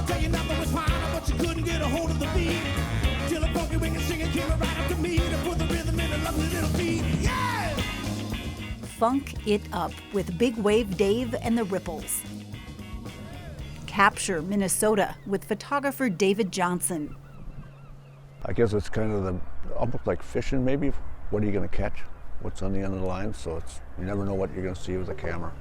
I'll tell you nothing was fine, but you couldn't get a hold of the beat. Till a funky ring and singing came right up to me to put the rhythm in a lovely little beat. Yeah! Funk it up with Big Wave Dave and the Ripples. Capture Minnesota with photographer David Johnson. I guess it's kind of almost like fishing maybe. What are you going to catch? What's on the end of the line? So you never know what you're going to see with a camera.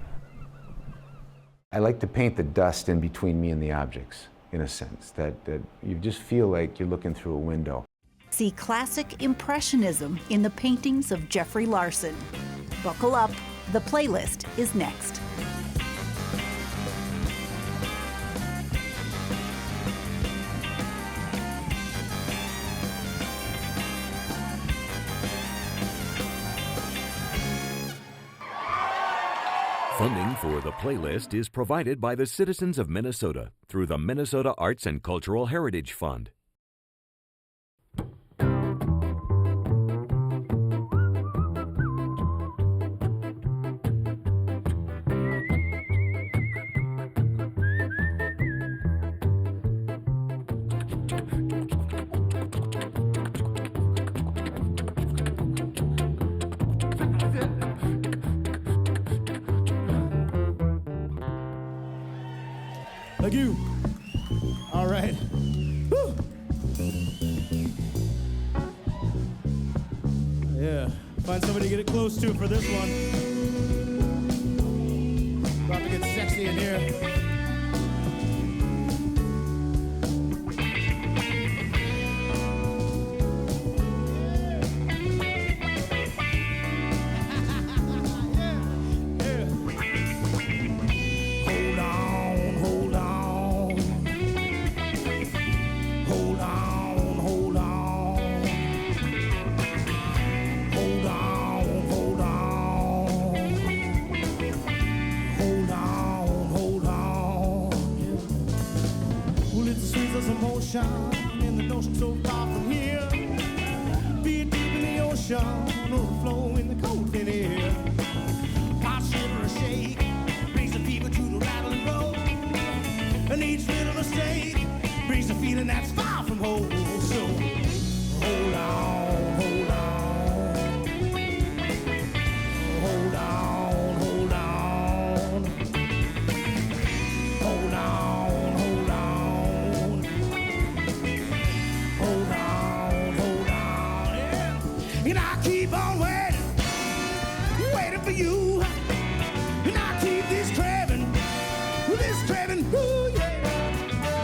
I like to paint the dust in between me and the objects, in a sense, that you just feel like you're looking through a window. See classic impressionism in the paintings of Jeffrey Larson. Buckle up, the playlist is next. Funding for the playlist is provided by the citizens of Minnesota through the Minnesota Arts and Cultural Heritage Fund. Thank you. All right. Woo. Yeah. Find somebody to get it close to for this one. About to get sexy in here. In the notion so far from here, be it deep in the ocean or a flow in the cold thin air. Hot shiver or shake brings the people to the rattle and roll, and each little mistake brings a feeling that's far from whole. So hold on, hold on, hold on, hold on, hold on. And I keep on waiting, waiting for you. And I keep this craving, ooh yeah.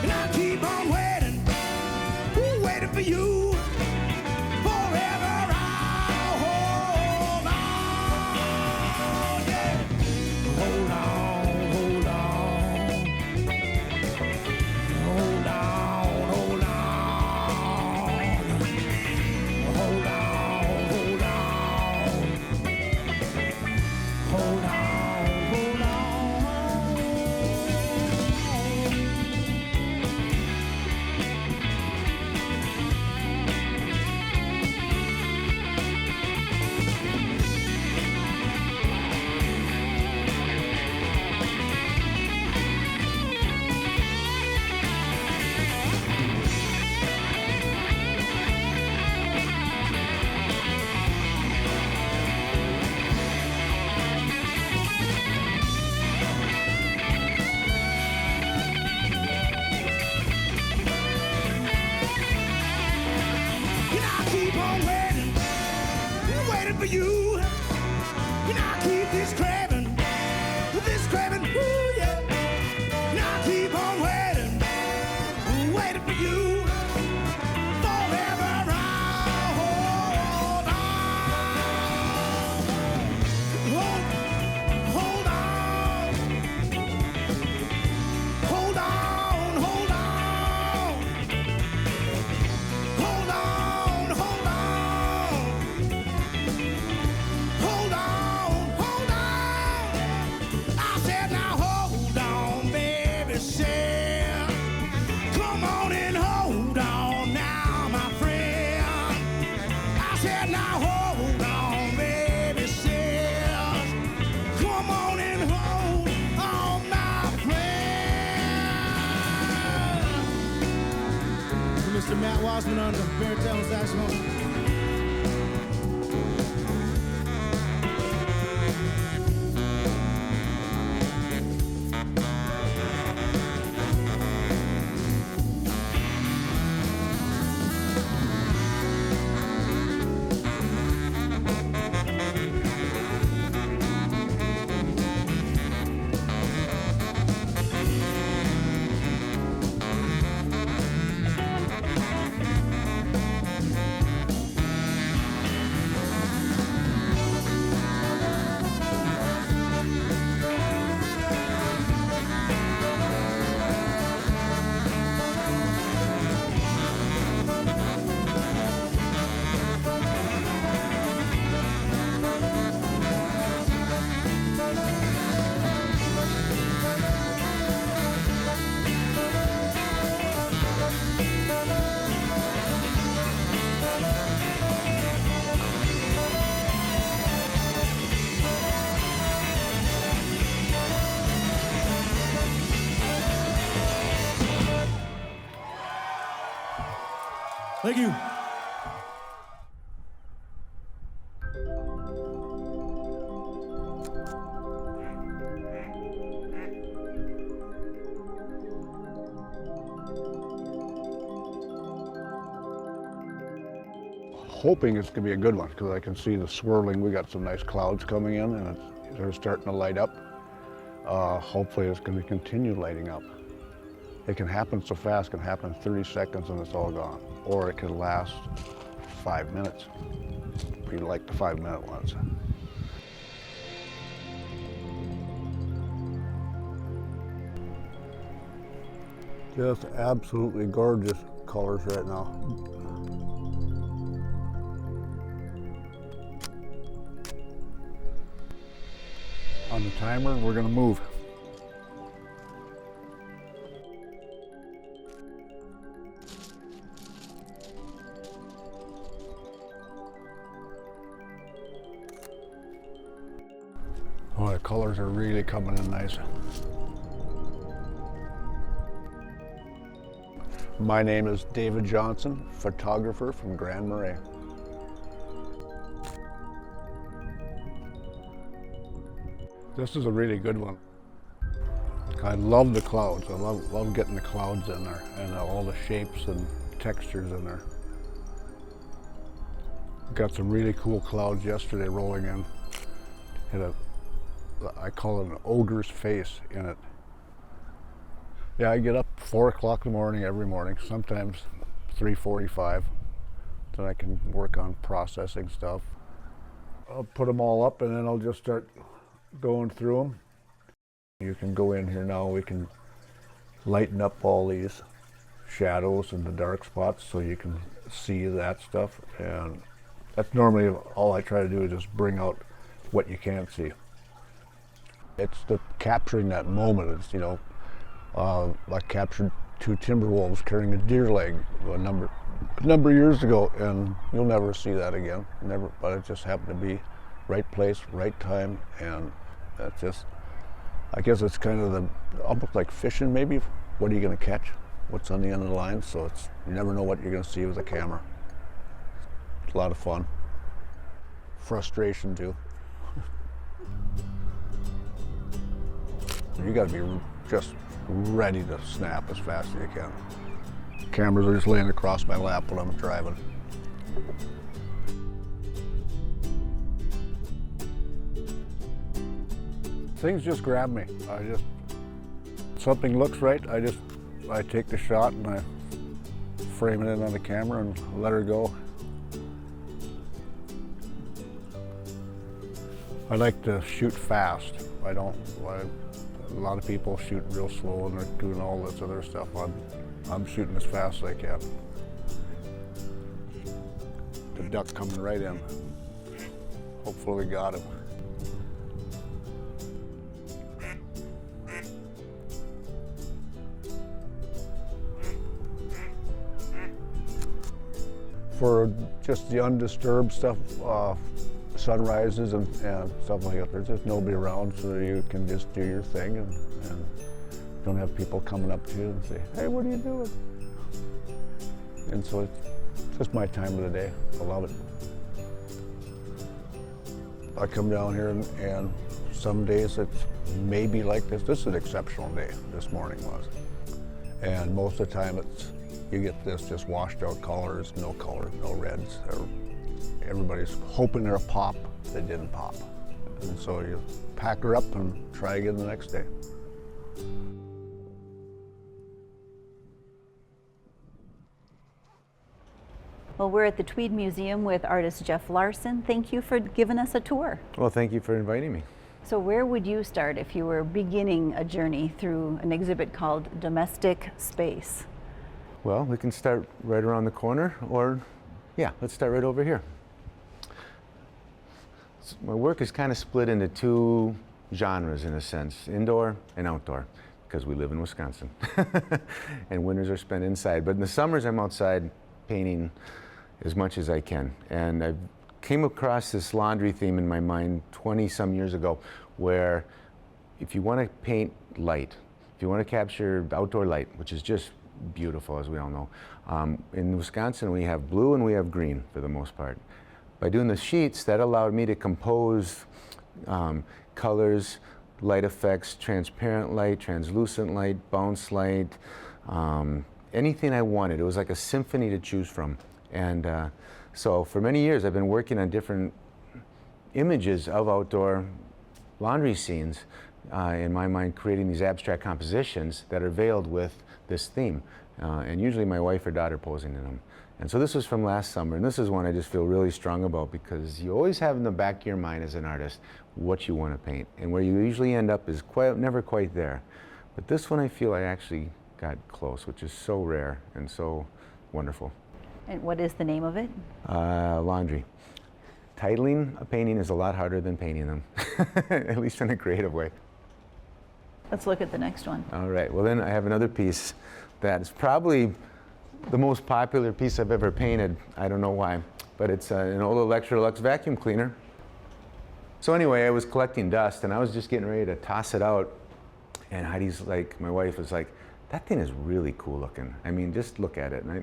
And I keep on waiting, waiting for you. Forever I'll hold on, yeah. Hold on, hold on. Hold on, hold on. Hold on. Hold on, hold on. Keep on waiting, waiting for you. And I keep this craving, ooh yeah. And I keep on waiting, waiting for you. Forever I'll hold on. Hold on. Hold on, hold on. Hold on. Mr. Matt Wasman on the baritone saxophone. Thank you. Hoping it's gonna be a good one because I can see the swirling. We got some nice clouds coming in and they're starting to light up. Hopefully it's gonna continue lighting up. It can happen so fast, it can happen in 30 seconds and it's all gone. Or it could last 5 minutes. We like the 5-minute ones. Just absolutely gorgeous colors right now. On the timer, we're gonna move. Oh, the colors are really coming in nice. My name is David Johnson, photographer from Grand Marais. This is a really good one. I love the clouds. I love getting the clouds in there and all the shapes and textures in there. Got some really cool clouds yesterday rolling in. I call it an ogre's face in it. Yeah, I get up 4 o'clock in the morning every morning, sometimes 3:45, so I can work on processing stuff. I'll put them all up and then I'll just start going through them. You can go in here now, we can lighten up all these shadows and the dark spots so you can see that stuff. And that's normally all I try to do is just bring out what you can't see. It's capturing that moment. It's, you know, I captured 2 timber wolves carrying a deer leg a number of years ago, and you'll never see that again. Never, but it just happened to be right place, right time, and that's just, I guess it's kind of almost like fishing maybe. What are you going to catch? What's on the end of the line? So you never know what you're going to see with a camera. It's a lot of fun. Frustration too. You got to be just ready to snap as fast as you can. Cameras are just laying across my lap when I'm driving. Things just grab me. Something looks right, I take the shot and I frame it in on the camera and let her go. I like to shoot fast. A lot of people shoot real slow and they're doing all this other stuff. I'm shooting as fast as I can. The duck coming right in. Hopefully we got him. For just the undisturbed stuff, sunrises and stuff like that, there's just nobody around, so you can just do your thing and don't have people coming up to you and say, hey, what are you doing? And so it's just my time of the day. I love it. I come down here and some days it's maybe like this. This is an exceptional day, this morning was. And most of the time you get this just washed out colors, no reds. Everybody's hoping they're a pop, they didn't pop. And so you pack her up and try again the next day. Well, we're at the Tweed Museum with artist Jeff Larson. Thank you for giving us a tour. Well, thank you for inviting me. So where would you start if you were beginning a journey through an exhibit called Domestic Space? Well, we can start right around the corner, or yeah, let's start right over here. So my work is kind of split into two genres in a sense, indoor and outdoor, because we live in Wisconsin. And winters are spent inside. But in the summers, I'm outside painting as much as I can. And I came across this laundry theme in my mind 20-some years ago, where if you want to paint light, if you want to capture outdoor light, which is just beautiful, as we all know, in Wisconsin we have blue and we have green for the most part. By doing the sheets, that allowed me to compose colors, light effects, transparent light, translucent light, bounce light, anything I wanted. It was like a symphony to choose from. And so for many years I've been working on different images of outdoor laundry scenes, in my mind creating these abstract compositions that are veiled with this theme. And usually my wife or daughter posing in them. And so this was from last summer, and this is one I just feel really strong about, because you always have in the back of your mind as an artist what you want to paint. And where you usually end up is never quite there. But this one I feel I actually got close, which is so rare and so wonderful. And what is the name of it? Laundry. Titling a painting is a lot harder than painting them, at least in a creative way. Let's look at the next one. All right, well then I have another piece that is probably the most popular piece I've ever painted. I don't know why, but it's an old Electrolux vacuum cleaner. So anyway, I was collecting dust and I was just getting ready to toss it out, and Heidi's like, my wife was like, that thing is really cool looking. I mean, just look at it. And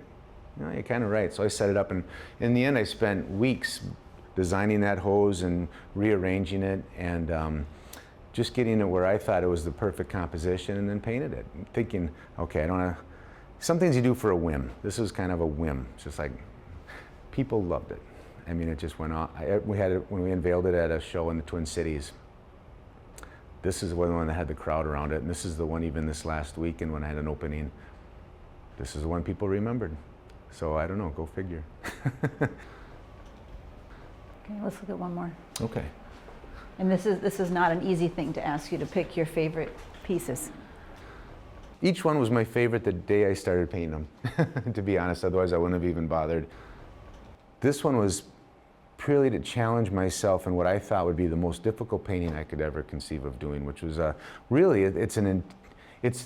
you're kind of right. So I set it up, and in the end I spent weeks designing that hose and rearranging it, and just getting it where I thought it was the perfect composition, and then painted it. Thinking, okay, I don't know. Some things you do for a whim. This was kind of a whim. It's just like, people loved it. I mean, it just went on. We had it when we unveiled it at a show in the Twin Cities. This is the one that had the crowd around it, and this is the one even this last weekend when I had an opening. This is the one people remembered. So I don't know, go figure. Okay, let's look at one more. Okay. And this is not an easy thing to ask you to pick your favorite pieces. Each one was my favorite the day I started painting them, to be honest, otherwise I wouldn't have even bothered. This one was purely to challenge myself in what I thought would be the most difficult painting I could ever conceive of doing, which was really, it's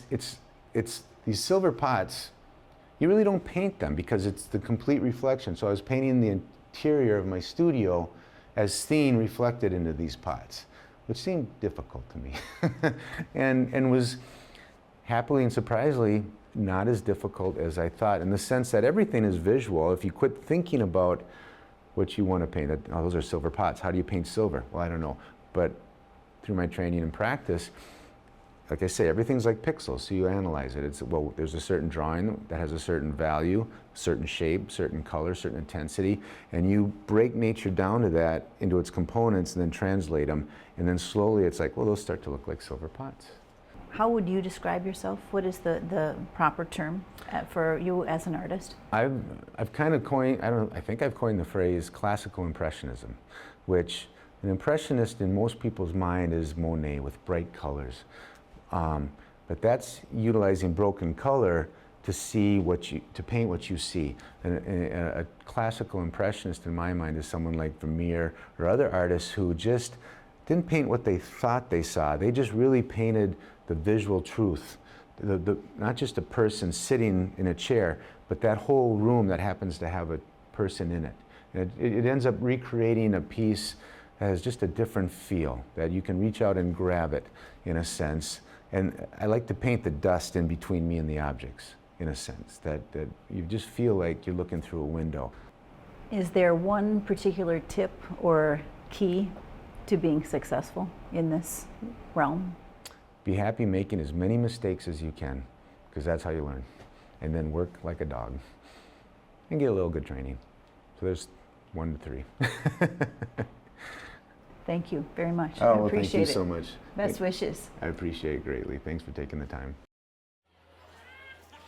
these silver pots. You really don't paint them because it's the complete reflection. So I was painting the interior of my studio as seen reflected into these pots, which seemed difficult to me, and was happily and surprisingly not as difficult as I thought, in the sense that everything is visual. If you quit thinking about what you want to paint, that, oh, those are silver pots, how do you paint silver? Well, I don't know, but through my training and practice, like I say, everything's like pixels, so you analyze it. It's, well, there's a certain drawing that has a certain value, certain shape, certain color, certain intensity, and you break nature down to that, into its components, and then translate them, and then slowly it's like, well, those start to look like silver pots. How would you describe yourself? What is the proper term for you as an artist? I've kind of coined, I think I've coined the phrase classical impressionism, which an impressionist in most people's mind is Monet with bright colors. But that's utilizing broken color to see to paint what you see. And a classical impressionist in my mind is someone like Vermeer or other artists who just didn't paint what they thought they saw. They just really painted the visual truth. Not just a person sitting in a chair, but that whole room that happens to have a person in it. And it ends up recreating a piece that has just a different feel, that you can reach out and grab it in a sense. And I like to paint the dust in between me and the objects, in a sense, that you just feel like you're looking through a window. Is there one particular tip or key to being successful in this realm? Be happy making as many mistakes as you can, because that's how you learn. And then work like a dog and get a little good training. So there's 1 to 3. Thank you very much. Oh, I well, appreciate thank you it. so much. Best wishes. I appreciate it greatly. Thanks for taking the time.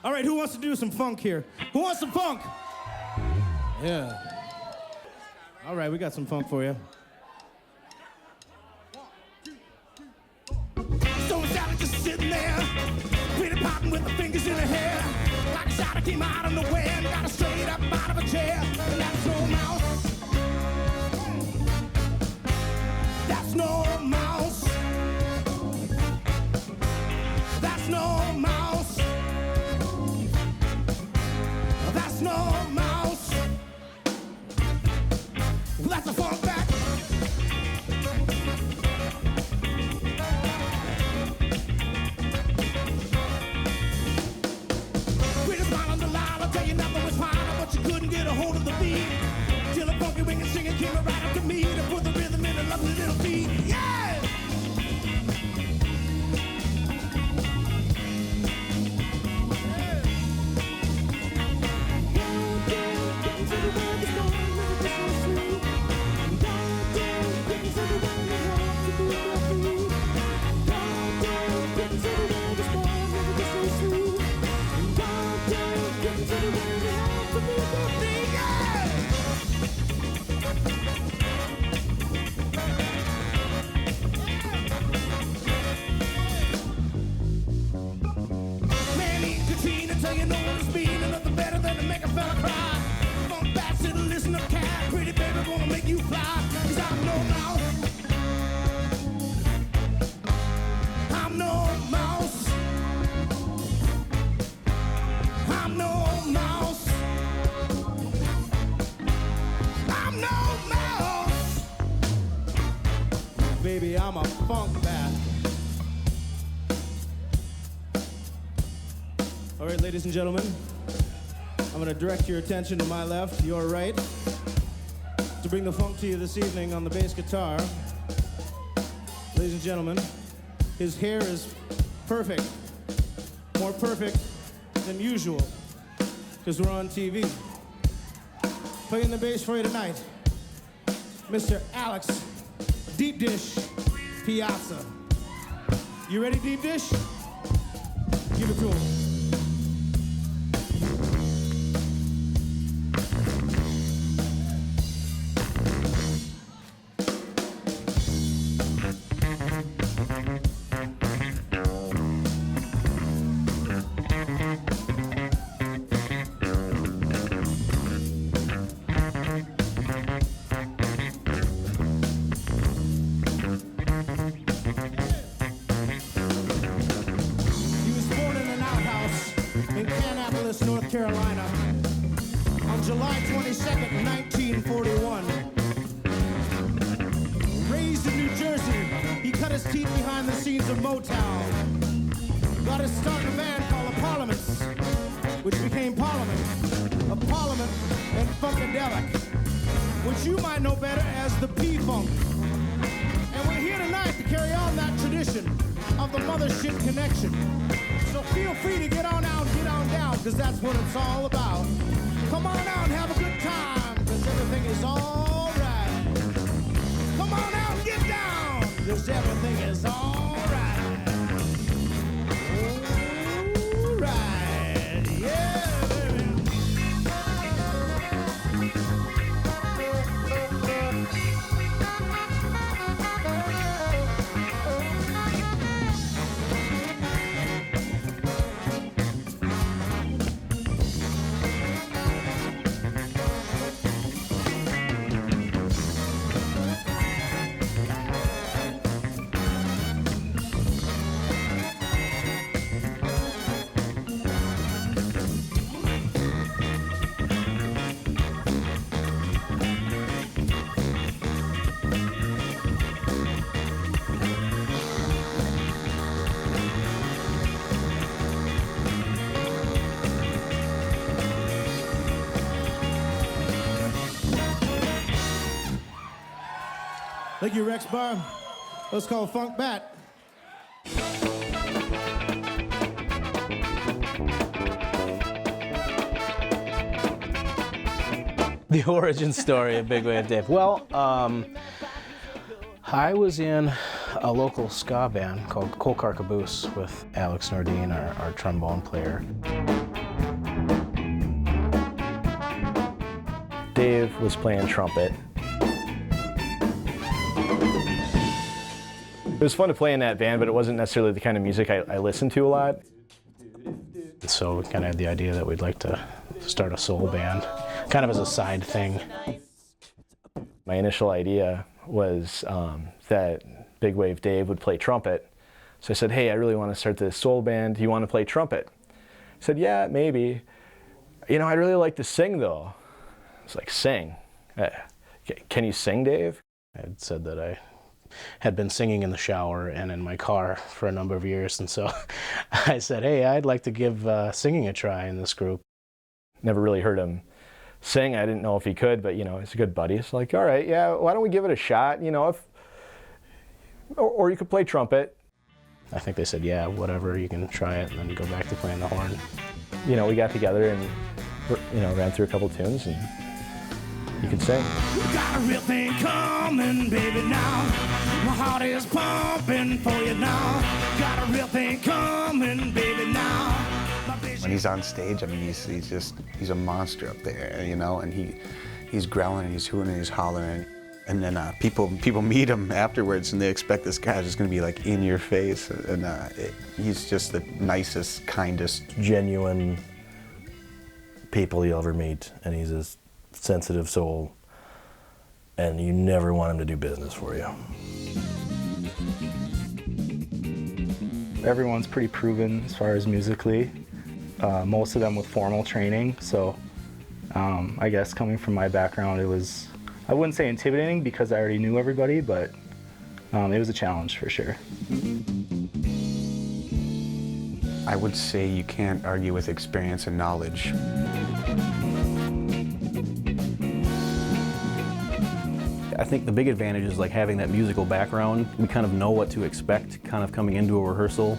All right, who wants to do some funk here? Who wants some funk? Yeah. All right, we got some funk for you. So Sally just sitting there, pretty popping with her fingers in her hair, like a shot that came out of nowhere and got her straight up out of a chair. And that's no mouse. That's no mouse. That's no mouse. That's no mouse. That's a funk back. Pretty smile on the line, I'll tell you nothing was fine, but you couldn't get a hold of the beat. Till a funky ring and singing came right up to me to put the rhythm in a lovely little beat. Yeah! Baby, I'm a funk bat. All right, ladies and gentlemen, I'm going to direct your attention to my left, your right, to bring the funk to you this evening on the bass guitar. Ladies and gentlemen, his hair is perfect, more perfect than usual, because we're on TV. Playing the bass for you tonight, Mr. Alex Deep Dish Piazza. You ready, Deep Dish? Give it to him. North Carolina on July 22nd, 1941. Raised in New Jersey, he cut his teeth behind the scenes of Motown. Got his start in a band called the Parliaments, which became Parliament, a Parliament and Funkadelic, which you might know better as the P-Funk. And we're here tonight to carry on that tradition of the Mothership Connection. So feel free to get on out, get on down, because that's what it's all about. Come on out and have a good time, because everything is all right. Come on out and get down, because everything is all right. All right, yeah, baby. Thank you, Rex Bar. Let's call Funk Bat. The origin story of Big Wave Dave. Well, I was in a local ska band called Kolkar Caboose with Alex Nordine, our trombone player. Dave was playing trumpet. It was fun to play in that band, but it wasn't necessarily the kind of music I listened to a lot. So we kind of had the idea that we'd like to start a soul band, kind of as a side thing. My initial idea was that Big Wave Dave would play trumpet. So I said, hey, I really want to start this soul band. Do you want to play trumpet? He said, yeah, maybe. You know, I'd really like to sing, though. I was like, sing? Can you sing, Dave? I had said that I had been singing in the shower and in my car for a number of years, and so I said, hey, I'd like to give singing a try in this group. Never really heard him sing. I didn't know if he could, but you know, he's a good buddy. It's like, all right, yeah, why don't we give it a shot? You know, or you could play trumpet. I think they said, yeah, whatever, you can try it, and then go back to playing the horn. You know, we got together and, you know, ran through a couple tunes, and you could sing. We got a real thing coming, baby, now. My heart is pumping for you now. Got a real thing coming, baby, now. When he's on stage, I mean, he's a monster up there, you know, and he's growling and he's hooting and he's hollering. And then people meet him afterwards and they expect this guy's just gonna be like in your face. And he's just the nicest, kindest, genuine people you'll ever meet, and he's a sensitive soul, and you never want him to do business for you. Everyone's pretty proven as far as musically, most of them with formal training, so I guess coming from my background, it was, I wouldn't say intimidating because I already knew everybody, but it was a challenge for sure. I would say you can't argue with experience and knowledge. I think the big advantage is like having that musical background. We kind of know what to expect kind of coming into a rehearsal.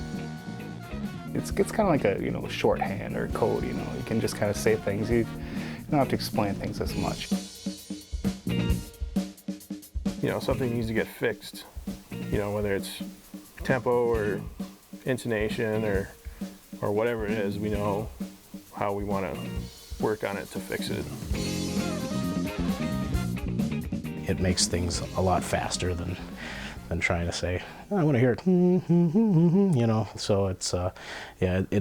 It's kind of like a, you know, shorthand or code, you know. You can just kind of say things. You don't have to explain things as much. You know, something needs to get fixed. You know, whether it's tempo or intonation or whatever it is, we know how we want to work on it to fix it. It makes things a lot faster than trying to say, oh, I want to hear it, you know. So it's, yeah, it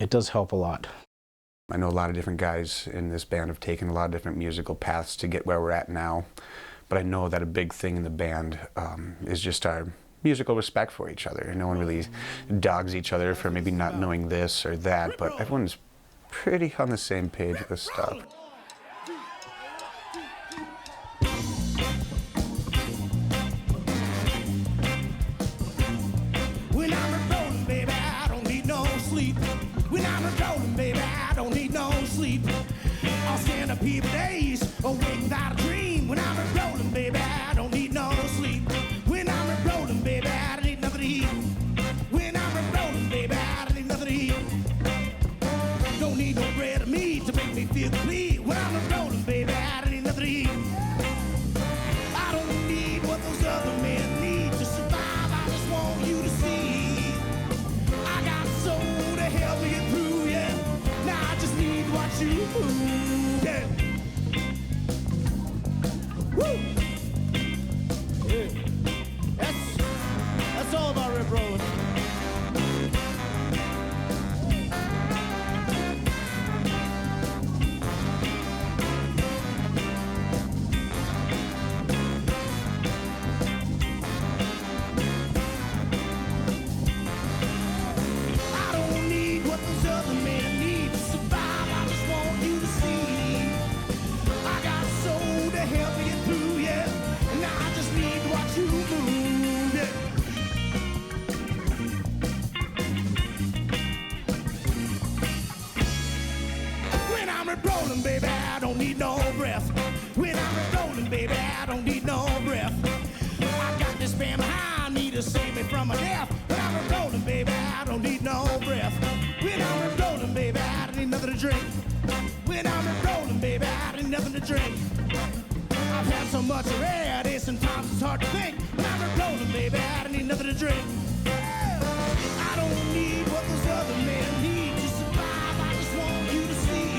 does help a lot. I know a lot of different guys in this band have taken a lot of different musical paths to get where we're at now, but I know that a big thing in the band is just our musical respect for each other. No one really dogs each other for maybe not knowing this or that, but everyone's pretty on the same page with stuff. When I'm rolling, baby, I don't need no sleep. When I'm rolling, baby, I don't need no sleep. I'll stand up here for days, awake without a dream. When I'm rolling, baby, I don't need no sleep. When I'm rolling, baby, I don't need nothing to eat. When I'm rolling, baby, I don't need nothing to eat. Don't need no bread or meat to make me feel complete. When I'm rolling, baby, I don't need nothing to eat. I don't need what those other men need to survive. I just want you to see. I got soul to help me get through, yeah. Now I just need what you prove, yeah. Woo! Yeah. That's all about rip rolling. I don't need what those other men need to survive. I just want you to see. I got soul to help me get through, yeah. And now I just need to watch you move, yeah. When I'm rolling, baby, I don't need no breath. When I'm rolling, baby, I don't need no breath. spam behind me to save me from my death. When I'm rolling, baby, I don't need no breath. When I'm rolling, baby, I don't need nothing to drink. When I'm rolling, baby, I don't need nothing to drink. I've had so much already, sometimes it's hard to think. When I'm rolling, baby, I don't need nothing to drink. I don't need what those other men need to survive. I just want you to see.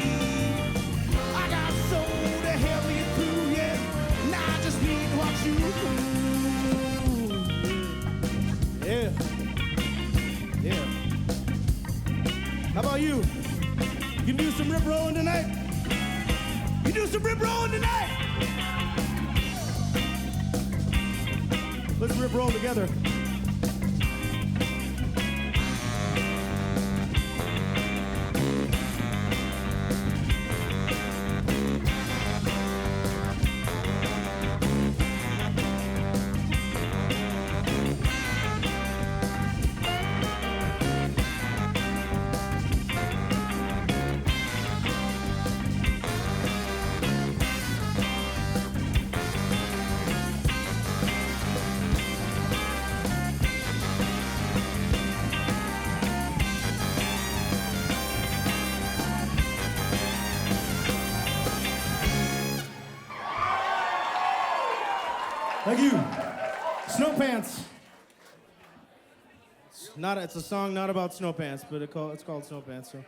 I got so to help me get through, yeah. And I just need to watch you move. Yeah. Yeah. How about you? You do some rip rolling tonight? You do some rip rolling tonight? Let's rip roll together. Thank you. Snow Pants. It's a song not about snow pants, but it's called Snow Pants. So.